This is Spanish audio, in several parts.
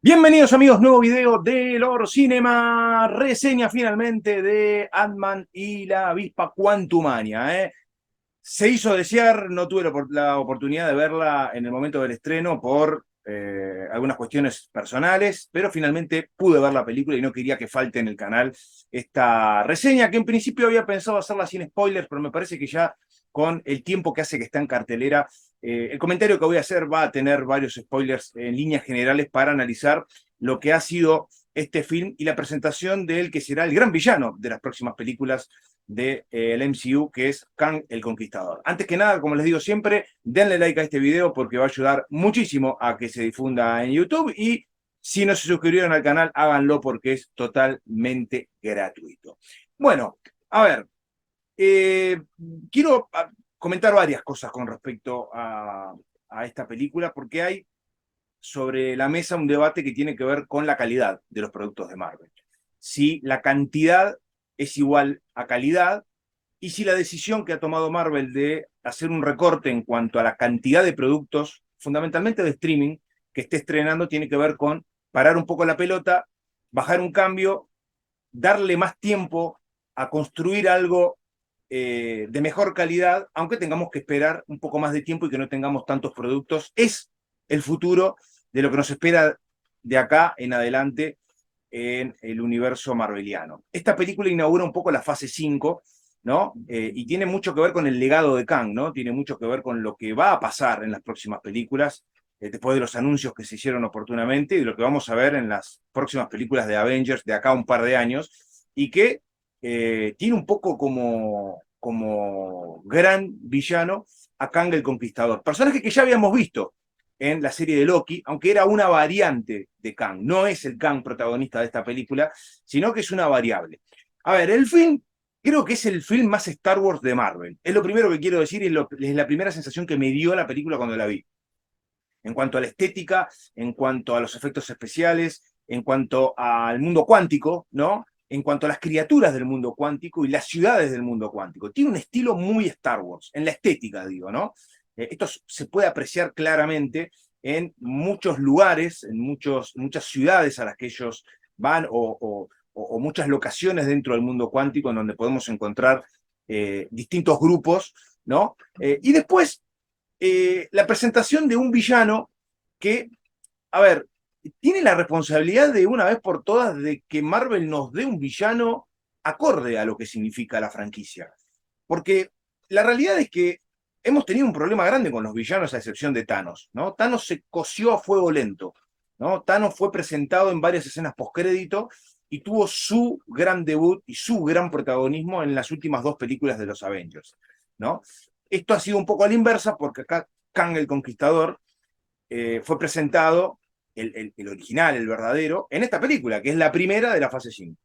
Bienvenidos amigos, nuevo video de Loro Cinema, reseña finalmente de Ant-Man y la avispa Quantumania. Se hizo desear, no tuve la oportunidad de verla en el momento del estreno por algunas cuestiones personales, pero finalmente pude ver la película y no quería que falte en el canal esta reseña, que en principio había pensado hacerla sin spoilers, pero me parece que ya con el tiempo que hace que está en cartelera, el comentario que voy a hacer va a tener varios spoilers en líneas generales para analizar lo que ha sido este film y la presentación de él, que será el gran villano de las próximas películas del MCU, que es Kang el Conquistador. Antes que nada, como les digo siempre, denle like a este video porque va a ayudar muchísimo a que se difunda en YouTube, y si no se suscribieron al canal, háganlo porque es totalmente gratuito. Bueno, a ver, eh, quiero comentar varias cosas con respecto a esta película, porque hay sobre la mesa un debate que tiene que ver con la calidad de los productos de Marvel. Si la cantidad es igual a calidad, y si la decisión que ha tomado Marvel de hacer un recorte en cuanto a la cantidad de productos, fundamentalmente de streaming, que esté estrenando, tiene que ver con parar un poco la pelota, bajar un cambio, darle más tiempo a construir algo de mejor calidad, aunque tengamos que esperar un poco más de tiempo y que no tengamos tantos productos. Es el futuro de lo que nos espera de acá en adelante en el universo marveliano. Esta película inaugura un poco la fase 5, ¿no? Y tiene mucho que ver con el legado de Kang, ¿no? Tiene mucho que ver con lo que va a pasar en las próximas películas, después de los anuncios que se hicieron oportunamente y de lo que vamos a ver en las próximas películas de Avengers de acá a un par de años, y que tiene un poco como gran villano a Kang el Conquistador, personaje que ya habíamos visto en la serie de Loki, aunque era una variante de Kang. No es el Kang protagonista de esta película, sino que es una variable. A ver, el film creo que es el film más Star Wars de Marvel. Es lo primero que quiero decir y es la primera sensación que me dio la película cuando la vi. En cuanto a la estética, en cuanto a los efectos especiales, en cuanto al mundo cuántico, ¿no? En cuanto a las criaturas del mundo cuántico y las ciudades del mundo cuántico. Tiene un estilo muy Star Wars, en la estética, digo, ¿no? Esto se puede apreciar claramente en muchos lugares, en muchas ciudades a las que ellos van, o muchas locaciones dentro del mundo cuántico en donde podemos encontrar distintos grupos, ¿no? Y después la presentación de un villano que, a ver, tiene la responsabilidad de una vez por todas de que Marvel nos dé un villano acorde a lo que significa la franquicia. Porque la realidad es que hemos tenido un problema grande con los villanos, a excepción de Thanos, ¿no? Thanos se coció a fuego lento, ¿no? Thanos fue presentado en varias escenas postcrédito y tuvo su gran debut y su gran protagonismo en las últimas dos películas de los Avengers, ¿no? Esto ha sido un poco a la inversa, porque acá Kang el Conquistador fue presentado, el original, el verdadero, en esta película, que es la primera de la fase 5.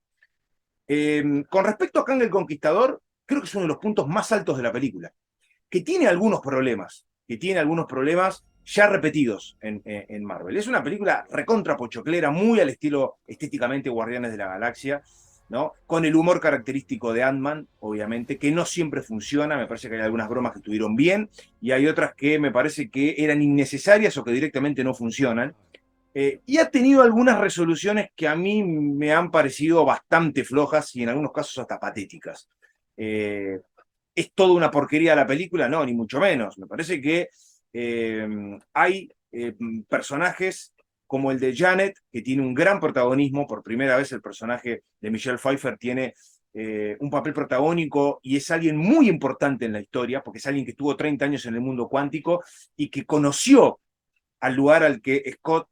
Con respecto a Kang el Conquistador, creo que es uno de los puntos más altos de la película, que tiene algunos problemas ya repetidos en Marvel. Es una película recontra pochoclera, muy al estilo estéticamente Guardianes de la Galaxia, ¿no? Con el humor característico de Ant-Man, obviamente, que no siempre funciona. Me parece que hay algunas bromas que estuvieron bien y hay otras que me parece que eran innecesarias o que directamente no funcionan. Y ha tenido algunas resoluciones que a mí me han parecido bastante flojas y en algunos casos hasta patéticas. Eh, ¿Es toda una porquería la película? No, ni mucho menos. Me parece que hay personajes como el de Janet, que tiene un gran protagonismo. Por primera vez el personaje de Michelle Pfeiffer tiene un papel protagónico y es alguien muy importante en la historia, porque es alguien que estuvo 30 años en el mundo cuántico y que conoció al lugar al que Scott,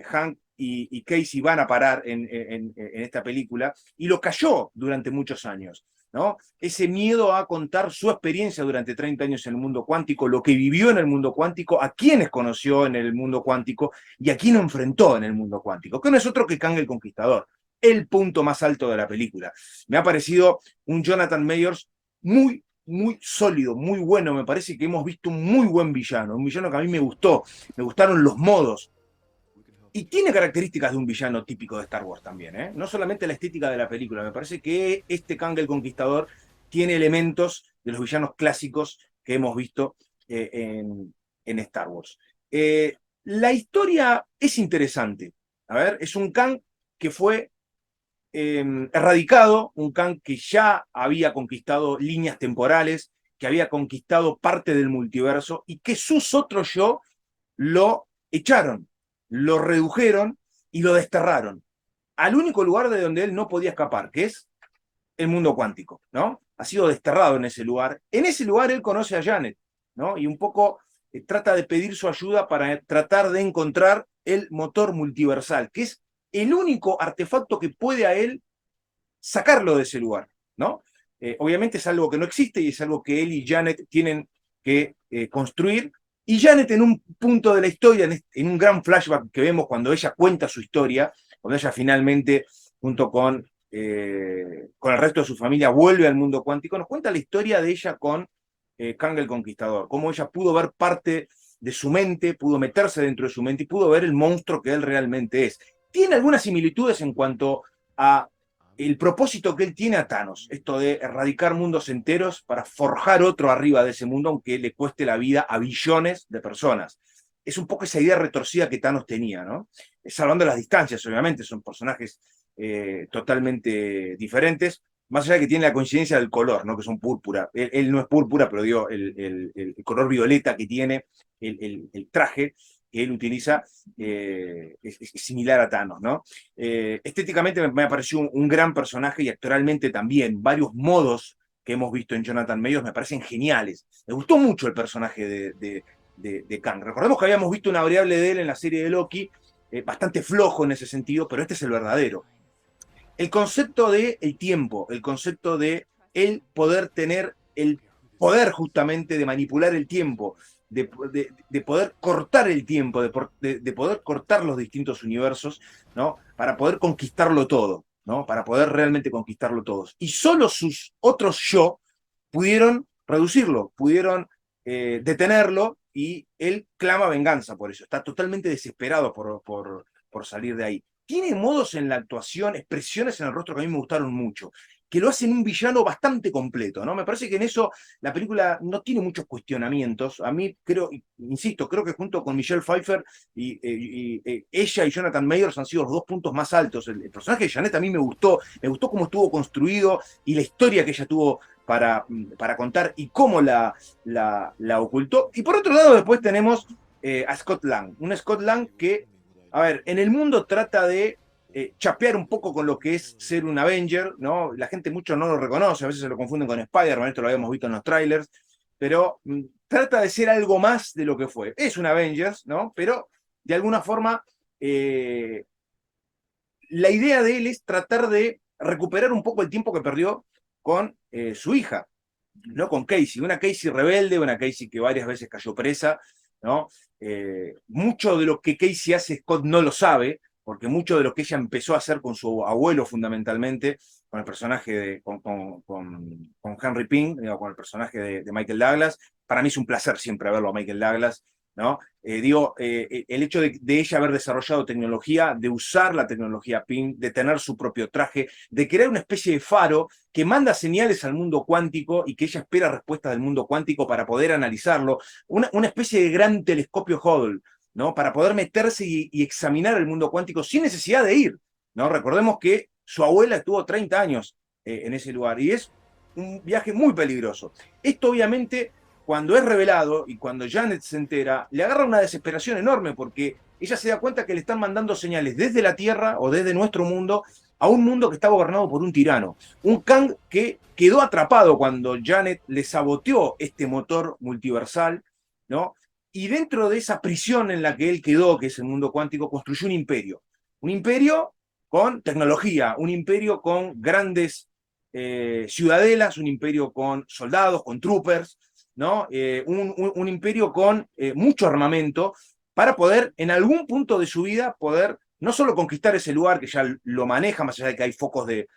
Hank y Casey van a parar en esta película, y lo cayó durante muchos años, ¿no? Ese miedo a contar su experiencia durante 30 años en el mundo cuántico, lo que vivió en el mundo cuántico, a quienes conoció en el mundo cuántico y a quién enfrentó en el mundo cuántico, que no es otro que Kang el Conquistador, el punto más alto de la película. Me ha parecido un Jonathan Mayers muy sólido, muy bueno. Me parece que hemos visto un muy buen villano, un villano que a mí me gustó, me gustaron los modos. Y tiene características de un villano típico de Star Wars también, ¿eh? No solamente la estética de la película. Me parece que este Kang el Conquistador tiene elementos de los villanos clásicos que hemos visto en Star Wars. La historia es interesante. A ver, es un Kang que fue erradicado, un Kang que ya había conquistado líneas temporales, que había conquistado parte del multiverso y que sus otros yo lo echaron, lo redujeron y lo desterraron al único lugar de donde él no podía escapar, que es el mundo cuántico, ¿no? Ha sido desterrado en ese lugar. En ese lugar él conoce a Janet, ¿no? Y un poco trata de pedir su ayuda para tratar de encontrar el motor multiversal, que es el único artefacto que puede a él sacarlo de ese lugar, ¿no? Obviamente es algo que no existe y es algo que él y Janet tienen que construir. Y Janet en un punto de la historia, en un gran flashback que vemos cuando ella cuenta su historia, cuando ella finalmente, junto con el resto de su familia, vuelve al mundo cuántico, nos cuenta la historia de ella con Kang el Conquistador, cómo ella pudo ver parte de su mente, pudo meterse dentro de su mente y pudo ver el monstruo que él realmente es. Tiene algunas similitudes en cuanto a el propósito que él tiene a Thanos, esto de erradicar mundos enteros para forjar otro arriba de ese mundo, aunque le cueste la vida a billones de personas. Es un poco esa idea retorcida que Thanos tenía, ¿no? Salvando las distancias, obviamente, son personajes totalmente diferentes, más allá de que tiene la coincidencia del color, ¿no? Que son púrpura. Él no es púrpura, pero dio el color violeta que tiene el traje que él utiliza es similar a Thanos, ¿no? Estéticamente me pareció un gran personaje y actoralmente también. Varios modos que hemos visto en Jonathan Majors me parecen geniales. Me gustó mucho el personaje de Kang. Recordemos que habíamos visto una variable de él en la serie de Loki, bastante flojo en ese sentido, pero este es el verdadero. El concepto de el tiempo, el concepto de el poder tener el poder justamente de manipular el tiempo, de poder cortar el tiempo, de poder cortar los distintos universos, ¿no? Para poder conquistarlo todo, ¿no? Para poder realmente conquistarlo todos. Y solo sus otros yo pudieron reducirlo, pudieron detenerlo y él clama venganza por eso. Está totalmente desesperado por salir de ahí. Tiene modos en la actuación, expresiones en el rostro que a mí me gustaron mucho, que lo hacen un villano bastante completo, ¿no? Me parece que en eso la película no tiene muchos cuestionamientos. A mí creo, insisto, creo que junto con Michelle Pfeiffer ella y Jonathan Majors han sido los dos puntos más altos. El personaje de Janet a mí me gustó cómo estuvo construido y la historia que ella tuvo para contar y cómo la ocultó. Y por otro lado después tenemos a Scott Lang, un Scott Lang que, a ver, en el mundo trata de chapear un poco con lo que es ser un Avenger, ¿no? La gente mucho no lo reconoce, a veces se lo confunden con Spider-Man, esto lo habíamos visto en los trailers, pero trata de ser algo más de lo que fue. Es un Avengers, ¿no? Pero de alguna forma la idea de él es tratar de recuperar un poco el tiempo que perdió con su hija, ¿no? Con Casey, una Casey rebelde, una Casey que varias veces cayó presa, ¿no? Mucho de lo que Casey hace Scott no lo sabe, porque mucho de lo que ella empezó a hacer con su abuelo fundamentalmente, con el personaje con Henry Pym, digo, con el personaje de Michael Douglas, para mí es un placer siempre verlo a Michael Douglas, ¿no? El hecho de ella haber desarrollado tecnología, de usar la tecnología PIN, de tener su propio traje, de crear una especie de faro que manda señales al mundo cuántico y que ella espera respuestas del mundo cuántico para poder analizarlo, una especie de gran telescopio Hubble, ¿no? Para poder meterse y examinar el mundo cuántico sin necesidad de ir, ¿no? Recordemos que su abuela estuvo 30 años en ese lugar y es un viaje muy peligroso. Esto obviamente cuando es revelado y cuando Janet se entera, le agarra una desesperación enorme porque ella se da cuenta que le están mandando señales desde la Tierra o desde nuestro mundo a un mundo que está gobernado por un tirano. Un Kang que quedó atrapado cuando Janet le saboteó este motor multiversal, ¿no? Y dentro de esa prisión en la que él quedó, que es el mundo cuántico, construyó un imperio. Un imperio con tecnología, un imperio con grandes ciudadelas, un imperio con soldados, con troopers, ¿no? Un imperio con mucho armamento para poder, en algún punto de su vida, poder no solo conquistar ese lugar que ya lo maneja, más allá de que hay focos de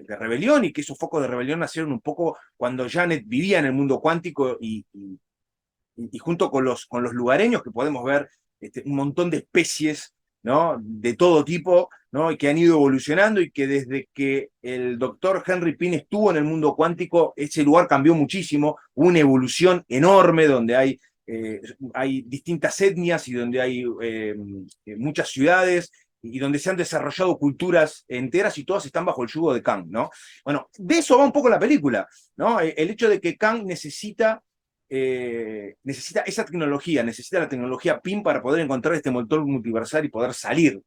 rebelión y que esos focos de rebelión nacieron un poco cuando Janet vivía en el mundo cuántico y junto con los lugareños que podemos ver un montón de especies, ¿no? De todo tipo, ¿no? Y que han ido evolucionando y que desde que el doctor Henry Pym estuvo en el mundo cuántico, ese lugar cambió muchísimo, hubo una evolución enorme donde hay hay distintas etnias y donde hay muchas ciudades y donde se han desarrollado culturas enteras y todas están bajo el yugo de Kang, ¿no? Bueno, de eso va un poco la película, ¿no? El hecho de que Kang necesita esa tecnología, necesita la tecnología PIM para poder encontrar este motor multiversal y poder salir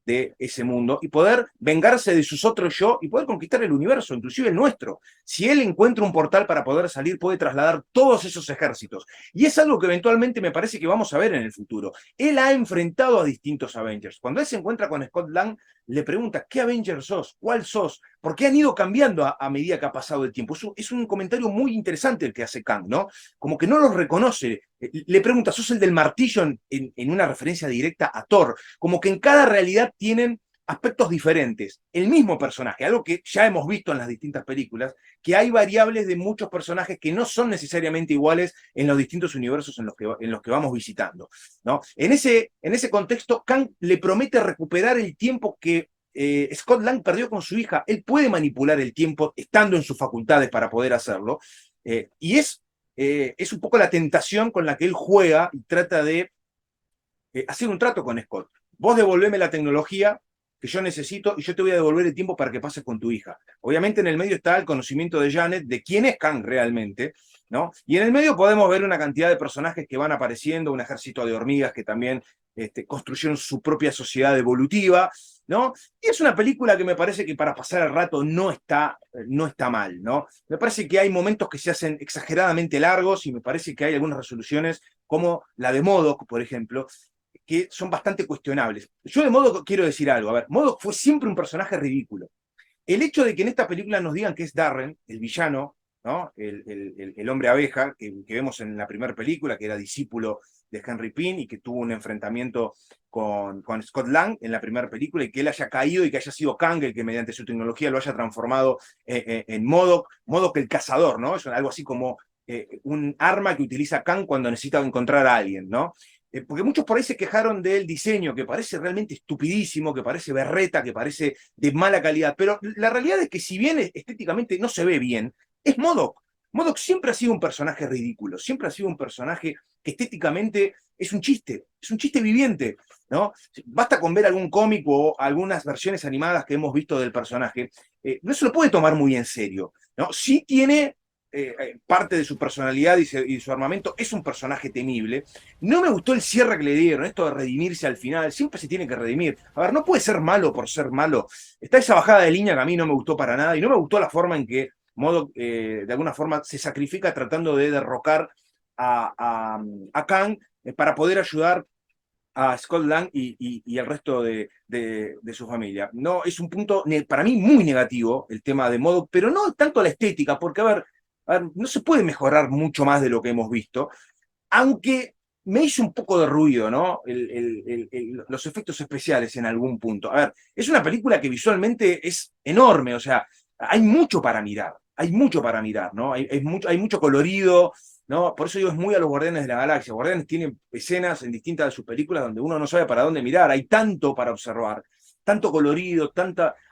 de ese mundo y poder vengarse de sus otros yo y poder conquistar el universo, inclusive el nuestro. Si él encuentra un portal para poder salir, puede trasladar todos esos ejércitos. Y es algo que eventualmente me parece que vamos a ver en el futuro. Él ha enfrentado a distintos Avengers. Cuando él se encuentra con Scott Lang, le pregunta, ¿qué Avenger sos? ¿Cuál sos? Porque han ido cambiando a medida que ha pasado el tiempo. Es un comentario muy interesante el que hace Kang, ¿no? Como que no los reconoce. Le pregunta, ¿sos el del martillo en una referencia directa a Thor? Como que en cada realidad tienen aspectos diferentes. El mismo personaje, algo que ya hemos visto en las distintas películas, que hay variables de muchos personajes que no son necesariamente iguales en los distintos universos en los que vamos visitando, ¿no? En ese contexto, Kang le promete recuperar el tiempo que Scott Lang perdió con su hija. Él puede manipular el tiempo estando en sus facultades para poder hacerlo. Y es un poco la tentación con la que él juega y trata de hacer un trato con Scott. Vos devolveme la tecnología que yo necesito y yo te voy a devolver el tiempo para que pases con tu hija. Obviamente en el medio está el conocimiento de Janet de quién es Kang realmente, ¿no? Y en el medio podemos ver una cantidad de personajes que van apareciendo, un ejército de hormigas que también construyeron su propia sociedad evolutiva, ¿no? Y es una película que me parece que para pasar el rato no está mal, ¿no? Me parece que hay momentos que se hacen exageradamente largos y me parece que hay algunas resoluciones como la de MODOK, por ejemplo, que son bastante cuestionables. Yo de MODOK quiero decir algo. A ver, MODOK fue siempre un personaje ridículo. El hecho de que en esta película nos digan que es Darren, el villano, ¿no? El hombre abeja que vemos en la primera película, que era discípulo de Henry Pym y que tuvo un enfrentamiento con Scott Lang en la primera película, y que él haya caído y que haya sido Kang el que mediante su tecnología lo haya transformado en MODOK el cazador, ¿no? Es algo así como un arma que utiliza Kang cuando necesita encontrar a alguien, ¿no? Porque muchos por ahí se quejaron del diseño, que parece realmente estupidísimo, que parece berreta, que parece de mala calidad, pero la realidad es que si bien estéticamente no se ve bien, es MODOK. MODOK siempre ha sido un personaje ridículo, siempre ha sido un personaje que estéticamente es un chiste viviente, ¿no? Basta con ver algún cómic o algunas versiones animadas que hemos visto del personaje, no se lo puede tomar muy en serio, ¿no? Sí tiene parte de su personalidad y su armamento, es un personaje temible. No me gustó el cierre que le dieron, esto de redimirse al final, siempre se tiene que redimir. A ver, no puede ser malo por ser malo. Está esa bajada de línea que a mí no me gustó para nada y no me gustó la forma en que MODOK de alguna forma se sacrifica tratando de derrocar a Kang para poder ayudar a Scott Lang y el resto de su familia. No, es un punto para mí muy negativo el tema de MODOK, pero no tanto la estética, porque a ver, no se puede mejorar mucho más de lo que hemos visto, aunque me hizo un poco de ruido, ¿no? Los efectos especiales en algún punto. A ver, es una película que visualmente es enorme, o sea, hay mucho para mirar, ¿no? Hay mucho colorido, ¿no? Por eso digo, es muy a los Guardianes de la Galaxia. Guardianes tiene escenas en distintas de sus películas donde uno no sabe para dónde mirar, hay tanto para observar, tanto colorido,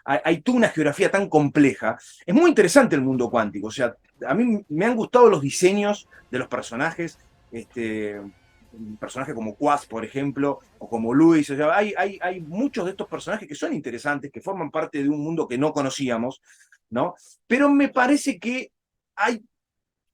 hay toda una geografía tan compleja. Es muy interesante el mundo cuántico, o sea, a mí me han gustado los diseños de los personajes, un personaje como Quaz, por ejemplo, o como Luis, o sea, hay muchos de estos personajes que son interesantes, que forman parte de un mundo que no conocíamos, ¿no? Pero me parece que hay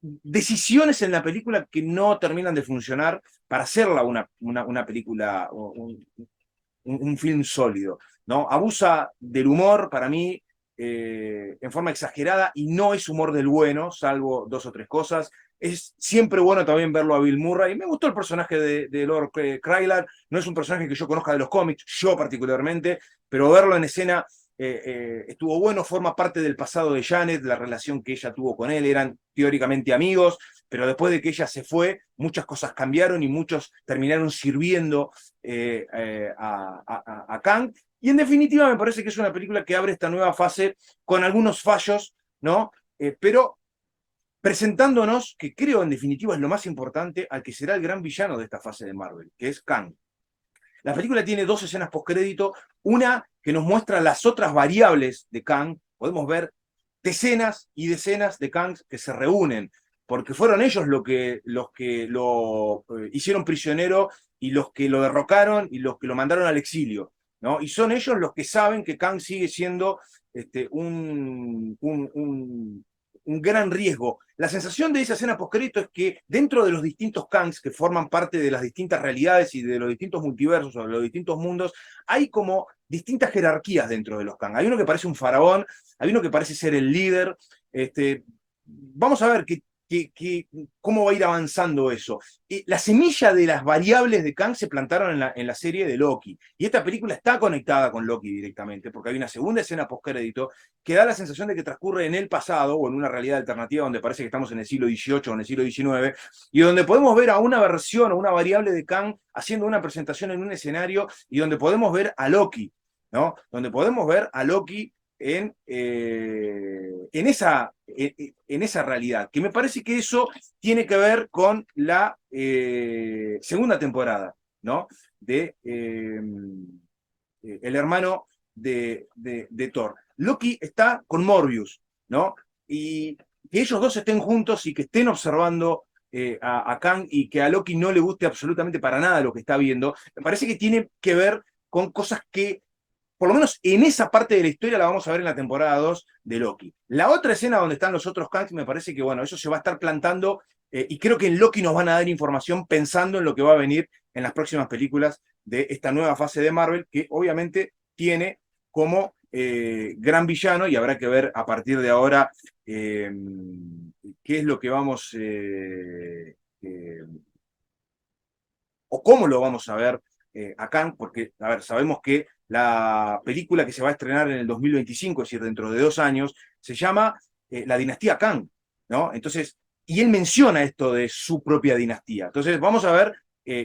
decisiones en la película que no terminan de funcionar para hacerla una película, un film sólido, ¿no? Abusa del humor, para mí, en forma exagerada, y no es humor del bueno, salvo dos o tres cosas. Es siempre bueno también verlo a Bill Murray. Me gustó el personaje de Lord Krylar. No es un personaje que yo conozca de los cómics, yo particularmente, pero verlo en escena estuvo bueno, forma parte del pasado de Janet, la relación que ella tuvo con él, eran teóricamente amigos, pero después de que ella se fue, muchas cosas cambiaron y muchos terminaron sirviendo a Kang. Y en definitiva me parece que es una película que abre esta nueva fase con algunos fallos, ¿no? Pero presentándonos, que creo en definitiva es lo más importante, al que será el gran villano de esta fase de Marvel, que es Kang. La película tiene dos escenas postcrédito, una que nos muestra las otras variables de Kang. Podemos ver decenas y decenas de Kangs que se reúnen porque fueron ellos los que lo hicieron prisionero y los que lo derrocaron y los que lo mandaron al exilio, ¿no? Y son ellos los que saben que Kang sigue siendo un gran riesgo. La sensación de esa escena postcrédito es que dentro de los distintos Kangs que forman parte de las distintas realidades y de los distintos multiversos o de los distintos mundos, hay como distintas jerarquías dentro de los Kang. Hay uno que parece un faraón, hay uno que parece ser el líder. Vamos a ver cómo va a ir avanzando eso. La semilla de las variables de Kang se plantaron en la serie de Loki. Y esta película está conectada con Loki directamente, porque hay una segunda escena postcrédito que da la sensación de que transcurre en el pasado o en una realidad alternativa donde parece que estamos en el siglo XVIII o en el siglo XIX, y donde podemos ver a una versión o una variable de Kang haciendo una presentación en un escenario y donde podemos ver a Loki, ¿no? Donde podemos ver a Loki en esa realidad, que me parece que eso tiene que ver con la segunda temporada, ¿no? De el hermano de Thor. Loki está con Morbius, ¿no? Y que ellos dos estén juntos y que estén observando a Kang y que a Loki no le guste absolutamente para nada lo que está viendo, me parece que tiene que ver con cosas que por lo menos en esa parte de la historia la vamos a ver en la temporada 2 de Loki. La otra escena donde están los otros Kangs, me parece que, bueno, eso se va a estar plantando y creo que en Loki nos van a dar información pensando en lo que va a venir en las próximas películas de esta nueva fase de Marvel, que obviamente tiene como gran villano, y habrá que ver a partir de ahora qué es lo que vamos o cómo lo vamos a ver a Kang, porque, a ver, sabemos que la película que se va a estrenar en el 2025, es decir, dentro de 2 años, se llama La dinastía Kang, ¿no? Entonces, y él menciona esto de su propia dinastía. Entonces, vamos a ver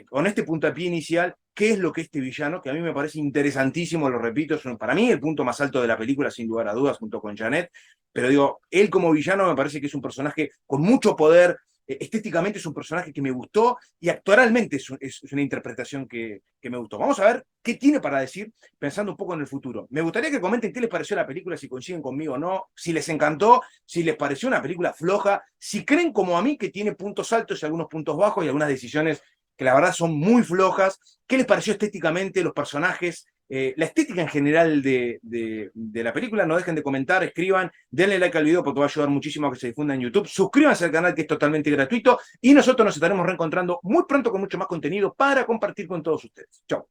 con este puntapié inicial qué es lo que este villano, que a mí me parece interesantísimo, lo repito, es para mí el punto más alto de la película, sin lugar a dudas, junto con Janet, pero digo, él como villano me parece que es un personaje con mucho poder, estéticamente es un personaje que me gustó y actoralmente es una interpretación que me gustó. Vamos a ver qué tiene para decir pensando un poco en el futuro. Me gustaría que comenten qué les pareció la película, si coinciden conmigo o no, si les encantó, si les pareció una película floja, si creen como a mí que tiene puntos altos y algunos puntos bajos y algunas decisiones que la verdad son muy flojas. ¿Qué les pareció estéticamente, los personajes? La estética en general de la película, no dejen de comentar, escriban, denle like al video porque va a ayudar muchísimo a que se difunda en YouTube, suscríbanse al canal que es totalmente gratuito y nosotros nos estaremos reencontrando muy pronto con mucho más contenido para compartir con todos ustedes. Chao.